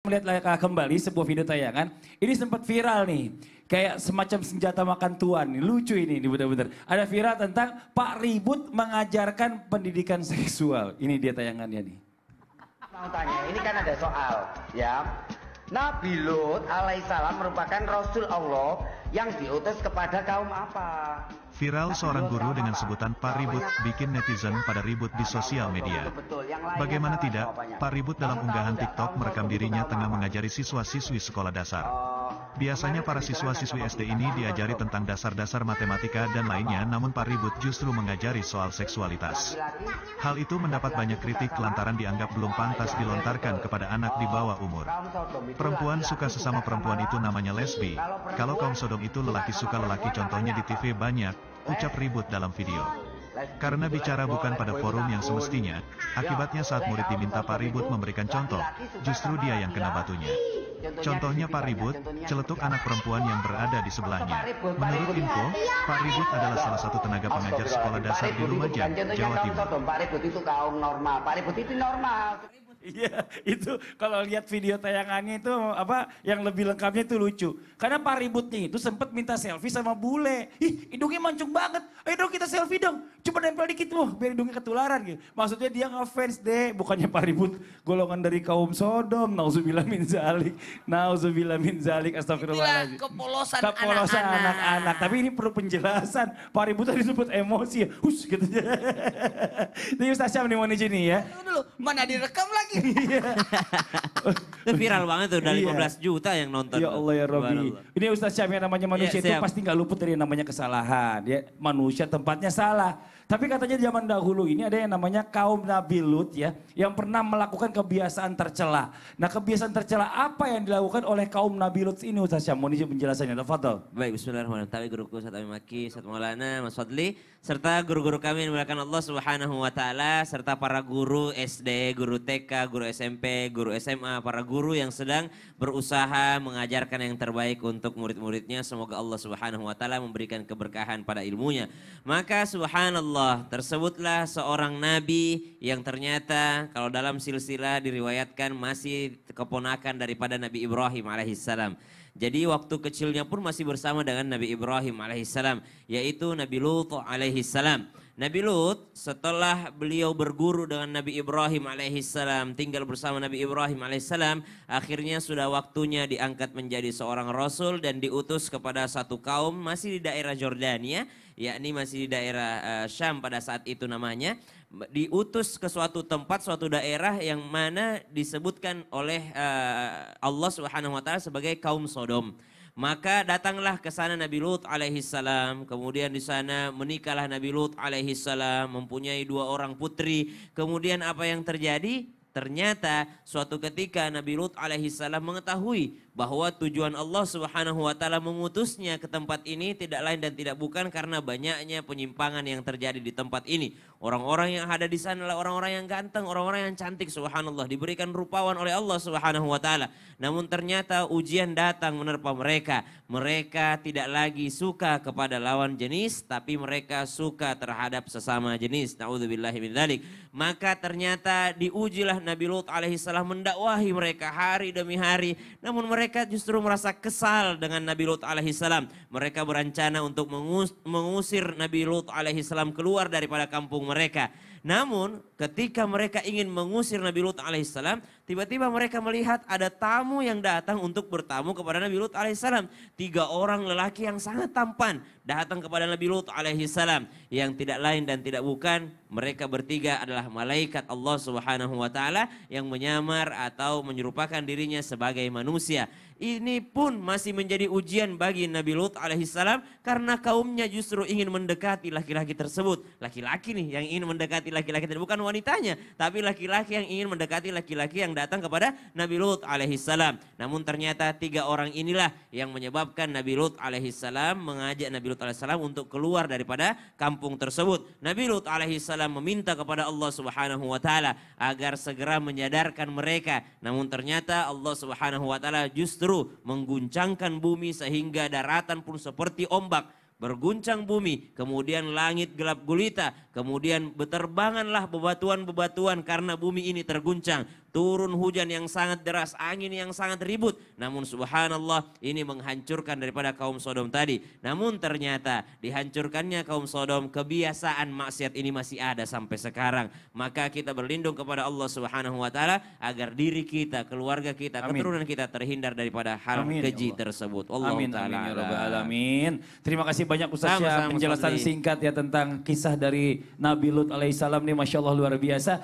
Melihat kembali sebuah video tayangan, ini sempat viral nih. Kayak semacam senjata makan tuan nih, lucu ini benar-benar. Ada viral tentang Pak Ribut mengajarkan pendidikan seksual. Ini dia tayangannya nih. Mau tanya, ini kan ada soal ya. Nabi Lut alaihissalam merupakan Rasul Allah yang diutus kepada kaum apa? Viral seorang guru dengan sebutan Pak Ribut bikin netizen pada ribut di sosial media. Bagaimana tidak, Pak Ribut dalam unggahan TikTok merekam dirinya tengah mengajari siswa-siswi sekolah dasar. Biasanya para siswa-siswi SD ini diajari tentang dasar-dasar matematika dan lainnya, namun Pak Ribut justru mengajari soal seksualitas. Hal itu mendapat banyak kritik lantaran dianggap belum pantas dilontarkan kepada anak di bawah umur. Perempuan suka sesama perempuan itu namanya lesbi. Kalau kaum Sodom itu lelaki suka lelaki, contohnya di TV banyak, ucap Ribut dalam video. Karena bicara bukan pada forum yang semestinya, akibatnya saat murid diminta Pak Ribut memberikan contoh, justru dia yang kena batunya. Contohnya Pak Ribut, celetuk anak perempuan yang berada di sebelahnya. Menurut info, Pak Ribut adalah salah satu tenaga pengajar sekolah dasar di Lumajang, Jawa Timur. Pak Ribut itu kaum normal, Pak Ribut itu normal. Iya, itu kalau lihat video tayangannya itu apa yang lebih lengkapnya itu lucu. Karena Pak Ributnya itu sempat minta selfie sama bule. Ih, hidungnya mancung banget. Ayo dong kita selfie dong. Coba nempel dikit loh, biar hidungnya ketularan gitu. Maksudnya dia ngefans deh, bukannya Pak Ribut golongan dari kaum Sodom. Nauzubillah min zalik. Nauzubillah min zalik. Astagfirullahaladzim. Kepolosan anak-anak. Tapi ini perlu penjelasan. Pak Ribut tadi disebut emosi ya. Hus gitu. Ini Ustaz Syam nih mau di sini ya. Dulu, mana direkam lagi? Itu viral banget tuh, udah 15 juta yang nonton. Ya Allah ya Rabbi. Ini Ustaz Syam yang namanya manusia itu pasti nggak luput dari yang namanya kesalahan. Ya, manusia tempatnya salah. Tapi katanya zaman dahulu ini ada yang namanya kaum Nabi Lut ya, yang pernah melakukan kebiasaan tercela. Nah, kebiasaan tercela apa yang dilakukan oleh kaum Nabi Lut ini Ustaz Syam? Mohon izin penjelasannya, tafadhol. Baik, bismillahirrahmanirrahim. Guruku Ustaz Abi Maki, Ustaz Maulana, Mas Fadli, serta guru-guru kami yang dimuliakan Allah Subhanahu wa taala, serta para guru SD, guru TK, guru SMP, guru SMA, para guru yang sedang berusaha mengajarkan yang terbaik untuk murid-muridnya. Semoga Allah Subhanahu wa taala memberikan keberkahan pada ilmunya. Maka subhanallah, tersebutlah seorang nabi yang ternyata kalau dalam silsilah diriwayatkan masih keponakan daripada Nabi Ibrahim alaihissalam. Jadi waktu kecilnya pun masih bersama dengan Nabi Ibrahim alaihissalam, yaitu Nabi Lut alaihissalam. Nabi Lut setelah beliau berguru dengan Nabi Ibrahim alaihissalam, tinggal bersama Nabi Ibrahim alaihissalam, akhirnya sudah waktunya diangkat menjadi seorang rasul dan diutus kepada satu kaum masih di daerah Jordania, yakni masih di daerah Syam pada saat itu namanya. Diutus ke suatu tempat, suatu daerah yang mana disebutkan oleh Allah Subhanahu wa taala sebagai kaum Sodom. Maka datanglah ke sana Nabi Lut alaihissalam, kemudian di sana menikahlah Nabi Lut alaihissalam, mempunyai 2 orang putri. Kemudian apa yang terjadi? Ternyata suatu ketika Nabi Lut alaihissalam mengetahui bahwa tujuan Allah Subhanahu wa taala mengutusnya ke tempat ini tidak lain dan tidak bukan karena banyaknya penyimpangan yang terjadi di tempat ini. Orang-orang yang ada di sana adalah orang-orang yang ganteng, orang-orang yang cantik, subhanallah, diberikan rupawan oleh Allah Subhanahu wa taala. Namun ternyata ujian datang menerpa mereka. Mereka tidak lagi suka kepada lawan jenis, tapi mereka suka terhadap sesama jenis. Nauzubillahi min dzalik. Maka ternyata diujilah Nabi Lut alaihissalam mendakwahi mereka hari demi hari. Namun mereka justru merasa kesal dengan Nabi Lut alaihissalam. Mereka berencana untuk mengusir Nabi Lut alaihissalam keluar daripada kampung mereka. Namun ketika mereka ingin mengusir Nabi Lut alaihissalam, tiba-tiba mereka melihat ada tamu yang datang untuk bertamu kepada Nabi Lut alaihissalam. 3 orang lelaki yang sangat tampan datang kepada Nabi Lut alaihissalam, yang tidak lain dan tidak bukan mereka bertiga adalah malaikat Allah Subhanahu wa taala yang menyamar atau menyerupakan dirinya sebagai manusia. Ini pun masih menjadi ujian bagi Nabi Lut alaihissalam karena kaumnya justru ingin mendekati laki-laki tersebut. Laki-laki nih yang ingin mendekati laki-laki tersebut, bukan wanitanya, tapi laki-laki yang ingin mendekati laki-laki yang datang kepada Nabi Lut alaihissalam. Namun ternyata 3 orang inilah yang menyebabkan Nabi Lut alaihissalam mengajak Nabi Lut alaihissalam untuk keluar daripada kampung tersebut. Nabi Lut alaihissalam meminta kepada Allah Subhanahu wa taala agar segera menyadarkan mereka. Namun ternyata Allah Subhanahu wa taala justru mengguncangkan bumi sehingga daratan pun seperti ombak. Berguncang bumi, kemudian langit gelap gulita, Kemudian berterbanganlah bebatuan-bebatuan karena bumi ini terguncang. Turun hujan yang sangat deras, angin yang sangat ribut. Namun subhanallah ini menghancurkan daripada kaum Sodom tadi. Namun ternyata dihancurkannya kaum Sodom, kebiasaan maksiat ini masih ada sampai sekarang. Maka kita berlindung kepada Allah Subhanahu wa taala agar diri kita, keluarga kita, keturunan kita terhindar daripada hal keji tersebut. Allah taala. Amin ya rabbal alamin. Terima kasih banyak Ustaz Syah penjelasan singkat ya tentang kisah dari Nabi Lut alaihissalam nih, Masya Allah luar biasa.